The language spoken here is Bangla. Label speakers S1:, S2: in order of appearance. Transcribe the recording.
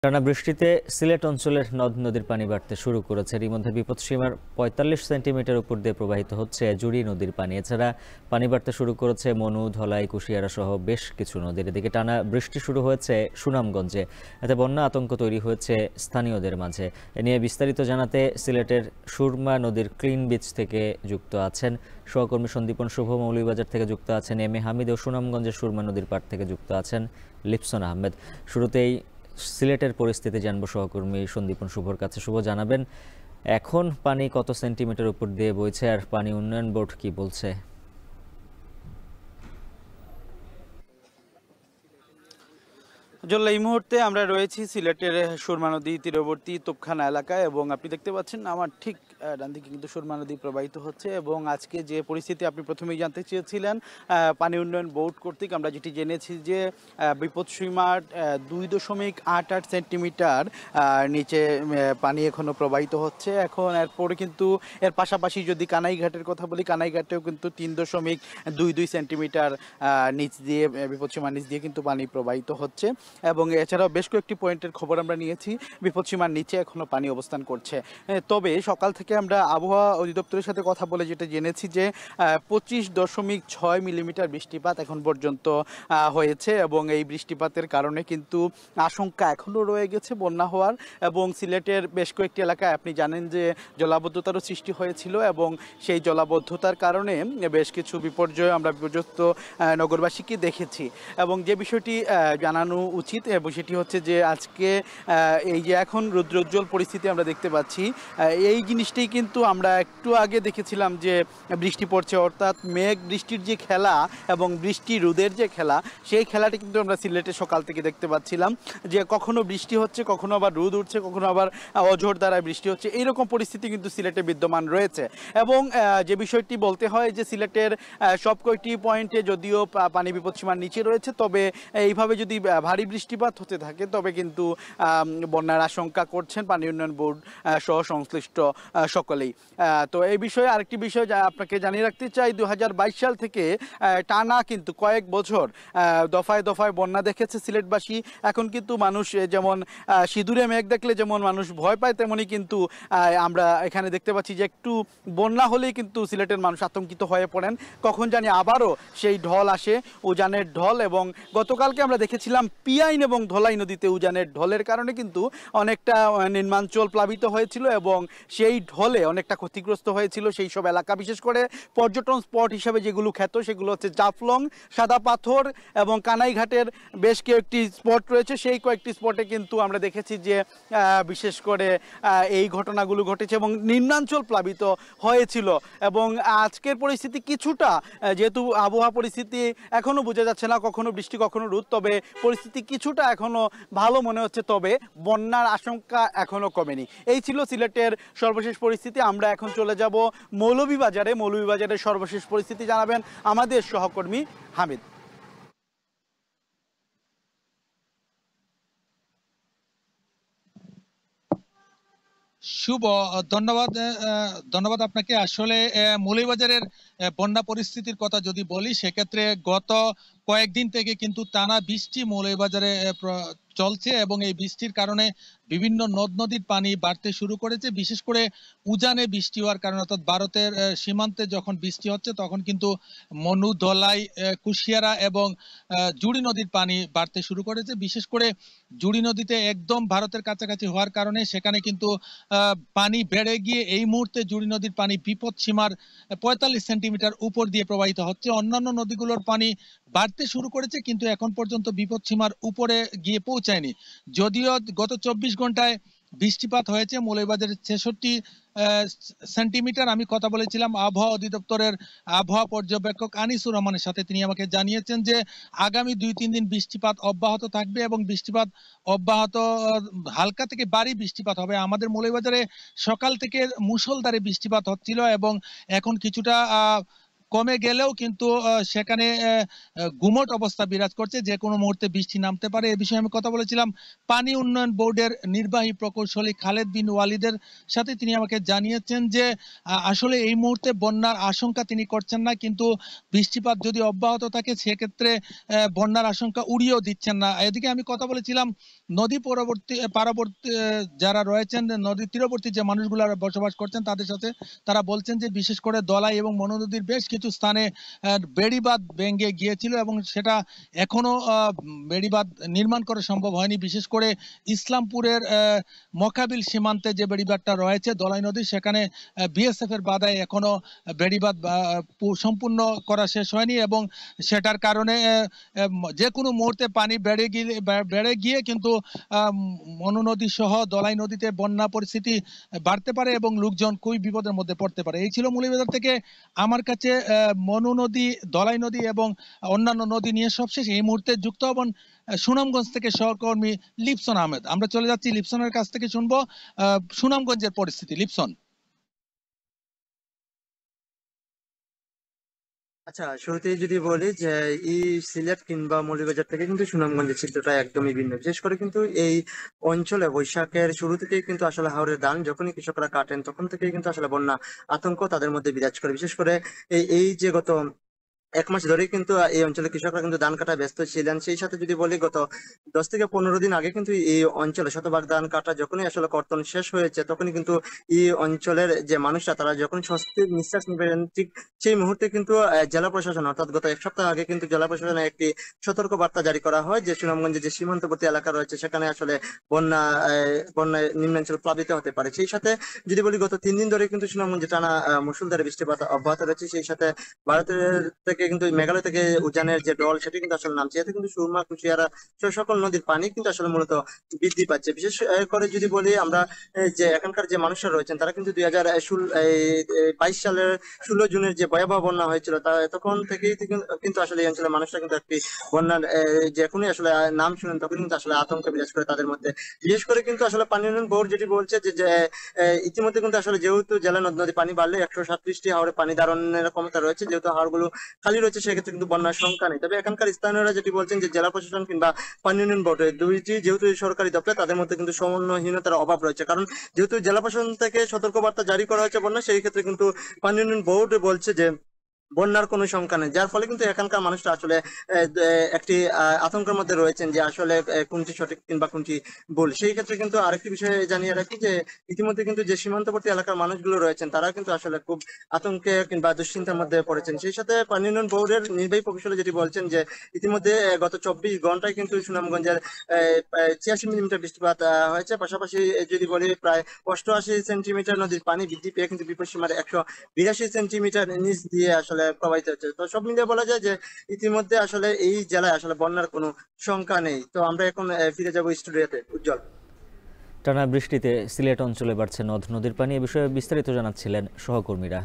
S1: টানা বৃষ্টিতে সিলেট অঞ্চলের নদ নদীর পানি বাড়তে শুরু করেছে। এরই মধ্যে বিপদসীমার ৪৫ সেন্টিমিটার উপর দিয়ে প্রবাহিত হচ্ছে জুড়ি নদীর পানি। এছাড়া পানি বাড়তে শুরু করেছে মনু, ধলাই, কুশিয়ারা সহ বেশ কিছু নদীর। এদিকে টানা বৃষ্টি শুরু হয়েছে সুনামগঞ্জে। এতে বন্যা আতঙ্ক তৈরি হয়েছে স্থানীয়দের মাঝে। এ নিয়ে বিস্তারিত জানাতে সিলেটের সুরমা নদীর ক্লিন বিচ থেকে যুক্ত আছেন সহকর্মী সন্দীপন শুভ, মৌলভীবাজার থেকে যুক্ত আছেন এম এ হামিদ ও সুনামগঞ্জের সুরমা নদীর পাড় থেকে যুক্ত আছেন লিপসন আহমেদ। শুরুতেই সিলেটের পরিস্থিতি জানবো সহকর্মী সন্দীপন শুভর কাছে। শুভ, জানাবেন এখন পানি কত সেন্টিমিটার উপর দিয়ে বইছে আর পানি উন্নয়ন বোর্ড কি বলছে?
S2: এই মুহূর্তে আমরা রয়েছি সিলেটের সুরমা নদী তীরবর্তী তোপখানা এলাকায় এবং আপনি দেখতে পাচ্ছেন আমার ঠিক ডান দিকে কিন্তু সুরমা নদী প্রবাহিত হচ্ছে। এবং আজকে যে পরিস্থিতি আপনি প্রথমেই জানতে চেয়েছিলেন, পানি উন্নয়ন বোর্ড কর্তৃক আমরা যেটি জেনেছি যে বিপদসীমার 2.88 সেন্টিমিটার নিচে পানি এখনো প্রবাহিত হচ্ছে। এখন এরপরে কিন্তু এর পাশাপাশি যদি কানাইঘাটের কথা বলি, কানাইঘাটেও কিন্তু 3.22 সেন্টিমিটার নিচ দিয়ে বিপদসীমার নিচ দিয়ে কিন্তু পানি প্রবাহিত হচ্ছে। এবং এছাড়াও বেশ কয়েকটি পয়েন্টের খবর আমরা নিয়েছি, বিপদসীমার নিচে এখনো পানি অবস্থান করছে। তবে সকাল থেকে আমরা আবহাওয়া অধিদপ্তরের সাথে কথা বলে যেটা জেনেছি যে 25.6 মিলিমিটার বৃষ্টিপাত এখন পর্যন্ত হয়েছে এবং এই বৃষ্টিপাতের কারণে কিন্তু আশঙ্কা এখনও রয়ে গেছে বন্যা হওয়ার। এবং সিলেটের বেশ কয়েকটি এলাকায় আপনি জানেন যে জলাবদ্ধতারও সৃষ্টি হয়েছিল এবং সেই জলাবদ্ধতার কারণে বেশ কিছু বিপর্যয় আমরা বিপর্যস্ত নগরবাসীকে দেখেছি। এবং যে বিষয়টি জানানো উচিত এবং সেটি হচ্ছে যে আজকে এই যে এখন রৌদ্রোজ্জ্বল পরিস্থিতি আমরা দেখতে পাচ্ছি, এই জিনিসটাই কিন্তু আমরা একটু আগে দেখেছিলাম যে বৃষ্টি পড়ছে, অর্থাৎ মেঘ বৃষ্টির যে খেলা এবং বৃষ্টি রোদের যে খেলা, সেই খেলাটি কিন্তু আমরা সিলেটে সকাল থেকে দেখতে পাচ্ছিলাম যে কখনো বৃষ্টি হচ্ছে, কখনো আবার রোদ উঠছে, কখনো আবার অঝোর দ্বারায় বৃষ্টি হচ্ছে। এইরকম পরিস্থিতি কিন্তু সিলেটে বিদ্যমান রয়েছে। এবং যে বিষয়টি বলতে হয় যে সিলেটের সব কয়টি পয়েন্টে যদিও পানি বিপদসীমার নিচে রয়েছে, তবে এইভাবে যদি ভারী বৃষ্টিপাত হতে থাকে তবে কিন্তু বন্যার আশঙ্কা করছেন পানি উন্নয়ন বোর্ড সহ সংশ্লিষ্ট সকলেই। তো এই বিষয়ে আরেকটি বিষয় যা আপনাকে জানিয়ে রাখতে চাই, 2022 সাল থেকে টানা কিন্তু কয়েক বছর দফায় দফায় বন্যা দেখেছে সিলেটবাসী। এখন কিন্তু মানুষ যেমন সিঁদুরে মেঘ দেখলে যেমন মানুষ ভয় পায়, তেমনই কিন্তু আমরা এখানে দেখতে পাচ্ছি যে একটু বন্যা হলেই কিন্তু সিলেটের মানুষ আতঙ্কিত হয়ে পড়েন, কখন জানি আবারও সেই ঢল আসে, উজানের ঢল। এবং গতকালকে আমরা দেখেছিলাম পিয়াইন এবং ধলাই নদীতে উজানের ঢলের কারণে কিন্তু অনেকটা নিম্নাঞ্চল প্লাবিত হয়েছিল এবং সেই ঢলে অনেকটা ক্ষতিগ্রস্ত হয়েছিল সেই সব এলাকা। বিশেষ করে পর্যটন স্পট হিসেবে যেগুলো খ্যাত সেগুলো হচ্ছে জাফলং, সাদা পাথর এবং কানাইঘাটের বেশ কয়েকটি স্পট রয়েছে। সেই কয়েকটি স্পটে কিন্তু আমরা দেখেছি যে বিশেষ করে এই ঘটনাগুলো ঘটেছে এবং নিম্নাঞ্চল প্লাবিত হয়েছিল। এবং আজকের পরিস্থিতি কিছুটা, যেহেতু আবহাওয়া পরিস্থিতি এখনও বোঝা যাচ্ছে না, কখনো বৃষ্টি কখনো রোদ, তবে পরিস্থিতি কিছুটা এখনো ভালো মনে হচ্ছে, তবে বন্যার আশঙ্কা এখনো কমেনি। এই ছিল সিলেটের সর্বশেষ পরিস্থিতি। আমরা এখন চলে যাব মৌলভীবাজারে। মৌলভীবাজারের সর্বশেষ পরিস্থিতি জানাবেন আমাদের সহকর্মী হামিদ।
S3: শুভ, ধন্যবাদ। ধন্যবাদ আপনাকে। আসলে মৌলভীবাজারের বন্যা পরিস্থিতির কথা যদি বলি, সেক্ষেত্রে গত কয়েকদিন থেকে কিন্তু টানা বৃষ্টি মৌলভীবাজারে চলছে এবং এই বৃষ্টির কারণে বিভিন্ন নদ নদীর পানি বাড়তে শুরু করেছে। বিশেষ করে উজানে বৃষ্টি হওয়ার কারণে, অর্থাৎ ভারতের সীমান্তে যখন বৃষ্টি হচ্ছে তখন কিন্তু মনু, ধলাই, কুশিয়ারা এবং জুড়ি নদীর পানি বাড়তে শুরু করেছে। বিশেষ করে জুড়ি নদীতে একদম ভারতের কাছাকাছি হওয়ার কারণে সেখানে কিন্তু পানি বেড়ে গিয়ে এই মুহূর্তে জুড়ি নদীর পানি বিপদ সীমার 45 সেন্টিমিটার উপর দিয়ে প্রবাহিত হচ্ছে। অন্যান্য নদীগুলোর পানি বাড়তে শুরু করেছে কিন্তু এখন পর্যন্ত বিপদ সীমার উপরে গিয়ে পৌঁছায়নি। যদিও গত 24 ঘন্টায় বৃষ্টিপাত হয়েছে মৌলভীবাজারে 66 সেন্টিমিটার। আমি কথা বলেছিলাম আবহাওয়া অধিদপ্তরের আবহাওয়া পর্যবেক্ষক আনিসুর রহমানের সাথে। তিনি আমাকে জানিয়েছেন যে আগামী 2-3 দিন বৃষ্টিপাত অব্যাহত থাকবে এবং বৃষ্টিপাত অব্যাহত হালকা থেকে ভারী বৃষ্টিপাত হবে। আমাদের মৌলভীবাজারে সকাল থেকে মুষলধারে বৃষ্টিপাত হচ্ছিল এবং এখন কিছুটা কমে গেলেও কিন্তু সেখানে গুমট অবস্থা বিরাজ করছে, যে কোনো মুহূর্তে বৃষ্টি নামতে পারে। এ বিষয়ে আমি কথা বলেছিলাম পানি উন্নয়ন বোর্ডের নির্বাহী প্রকৌশলী খালেদ বিন ওয়ালিদের সাথে। তিনি আমাকে জানিয়েছেন যে আসলে এই মুহূর্তে বন্যার আশঙ্কা তিনি করছেন না, কিন্তু বৃষ্টিপাত যদি অব্যাহত থাকে সেক্ষেত্রে বন্যার আশঙ্কা উড়িয়েও দিচ্ছেন না। এদিকে আমি কথা বলেছিলাম নদী পার্বতী যারা রয়েছেন, নদী তীরবর্তী যে মানুষগুলো বসবাস করছেন তাদের সাথে। তারা বলছেন যে বিশেষ করে দলাই এবং মনু নদীর বেশ কিছু স্থানে বেড়িবাঁধ ভেঙে গিয়েছিল এবং সেটা এখনো বেড়িবাঁধ নির্মাণ করা সম্ভব হয়নি। বিশেষ করে ইসলামপুরের মকাবিল সীমান্তে যে বেড়িবাঁধটা রয়েছে দলাই নদী, সেখানে বিএসএফ এর বাধায় এখনো বেড়িবাঁধ সম্পূর্ণ করা শেষ হয়নি এবং সেটার কারণে যে কোনো মুহূর্তে পানি বেড়ে গিয়ে কিন্তু মনু নদী সহ দলাই নদীতে বন্যা পরিস্থিতি বাড়তে পারে এবং লোকজন খুবই বিপদের মধ্যে পড়তে পারে। এই ছিল মৌলভীবাজার থেকে আমার কাছে মনু নদী, দলাই নদী এবং অন্যান্য নদী নিয়ে সবশেষ। এই মুহূর্তে যুক্ত হবেন সুনামগঞ্জ থেকে সহকর্মী লিপসন আহমেদ। আমরা চলে যাচ্ছি লিপসনের কাছ থেকে, শুনবো সুনামগঞ্জের পরিস্থিতি। লিপসন।
S4: আচ্ছা, শুরুতেই যদি বলি যে এই সিলেট কিংবা মৌলভীবাজার থেকে কিন্তু সুনামগঞ্জের চিত্রটা একদমই ভিন্ন। বিশেষ করে কিন্তু এই অঞ্চলে বৈশাখের শুরু থেকেই কিন্তু আসলে হাওরের ধান যখনই কৃষকরা কাটেন তখন থেকেই কিন্তু আসলে বন্যা আতঙ্ক তাদের মধ্যে বিরাজ করে। বিশেষ করে এই যে গত 1 মাস ধরেই কিন্তু এই অঞ্চলে কৃষকরা কিন্তু ধান কাটায় ব্যস্ত ছিলেন। সেই সাথে যদি বলি গত 10 থেকে 15 দিন আগে কিন্তু এই অঞ্চলে শতভাগ ধান কাটা যখনই আসলে কর্তন শেষ হয়েছে তখনই কিন্তু এই অঞ্চলের যে মানুষরা তারা যখন স্বস্তির নিঃশ্বাস নিবেন ঠিক সেই মুহূর্তে কিন্তু জেলা প্রশাসন অর্থাৎ গত 1 সপ্তাহ আগে কিন্তু জেলা প্রশাসনের একটি সতর্ক বার্তা জারি করা হয় যে সুনামগঞ্জে যে সীমান্তবর্তী এলাকা রয়েছে সেখানে আসলে বন্যায় নিম্নাঞ্চল প্লাবিত হতে পারে। সেই সাথে যদি বলি গত 3 দিন ধরে কিন্তু সুনামগঞ্জে টানা মুষলধারে বৃষ্টিপাত অব্যাহত রয়েছে। সেই সাথে ভারতের থেকে কিন্তু মেঘালয় থেকে উজানের যে ডল সেটি কিন্তু আসলে নামছে। এতে কিন্তু সুরমা, কুশিয়ারা সকল নদীর পানি কিন্তু আসলে মূলত বৃদ্ধি পাচ্ছে। বিশেষ করে যদি বলি আমরা যে এখানকার যে মানুষরা রয়েছেন তারা কিন্তু 2022 সালের 16 জুনের যে ভয়াবহ বন্যা হয়েছিল তখন থেকেই কিন্তু আসলে এই অঞ্চলের মানুষরা কিন্তু একটি বন্যার যে এখনই আসলে নাম শুনেন তখন কিন্তু আসলে আতঙ্ক বিরাজ করে তাদের মধ্যে। বিশেষ করে কিন্তু আসলে পানি উন্নয়ন বোর্ড যেটি বলছে যে ইতিমধ্যে কিন্তু আসলে যেহেতু জেলা নদী পানি বাড়লে 137টি হাওরে পানি ধারণের ক্ষমতা রয়েছে, যেহেতু হাওরগুলো খালি রয়েছে সেক্ষেত্রে কিন্তু বন্যার সংখ্যা নেই। তবে এখানকার স্থানীয়রা যেটি বলছেন যে জেলা প্রশাসন কিংবা পানি উন্নয়ন বোর্ড দুইটি যেহেতু সরকারি দপ্তর তাদের মধ্যে কিন্তু সমন্বয়হীনতার অভাব রয়েছে। কারণ যেহেতু জেলা প্রশাসন থেকে সতর্কবার্তা জারি করা হয়েছে বন্যা, সেই ক্ষেত্রে কিন্তু পানি উন্নয়ন বোর্ড বলছে যে বন্যার কোনো সংখ্যা নেই, যার ফলে কিন্তু এখানকার মানুষরা আসলে একটি আতঙ্কের মধ্যে রয়েছেন যে আসলে কোনটি সঠিক কিংবা কোনটি ভুল। সেই ক্ষেত্রে কিন্তু আরেকটি বিষয় জানিয়ে রাখি যে ইতিমধ্যে কিন্তু যে সীমান্তবর্তী এলাকার মানুষগুলো রয়েছেন তারা কিন্তু আসলে খুব আতঙ্কে কিংবা দুশ্চিন্তার মধ্যে পড়েছেন। সেই সাথে পানি উন্নয়ন বোর্ডের নির্বাহী প্রকৌশলী যেটি বলছেন যে ইতিমধ্যে গত 24 ঘন্টায় কিন্তু সুনামগঞ্জের 86 মিলিমিটার বৃষ্টিপাত হয়েছে। পাশাপাশি যদি বলি প্রায় 88 সেন্টিমিটার নদীর পানি বৃদ্ধি পেয়ে কিন্তু বিপদসীমার 182 সেন্টিমিটার নিচ দিয়ে আসলে প্রবাহিত হচ্ছে। তো সব মিলিয়ে বলা যায় যে ইতিমধ্যে আসলে এই জেলায় আসলে বন্যার কোনো সংখ্যা নেই। তো আমরা এখন ফিরে যাব স্টুডিওতে। উজ্জ্বল।
S1: টানা বৃষ্টিতে সিলেট অঞ্চলে বাড়ছে নদ নদীর পানি। এ বিষয়ে বিস্তারিত জানাচ্ছিলেন সহকর্মীরা।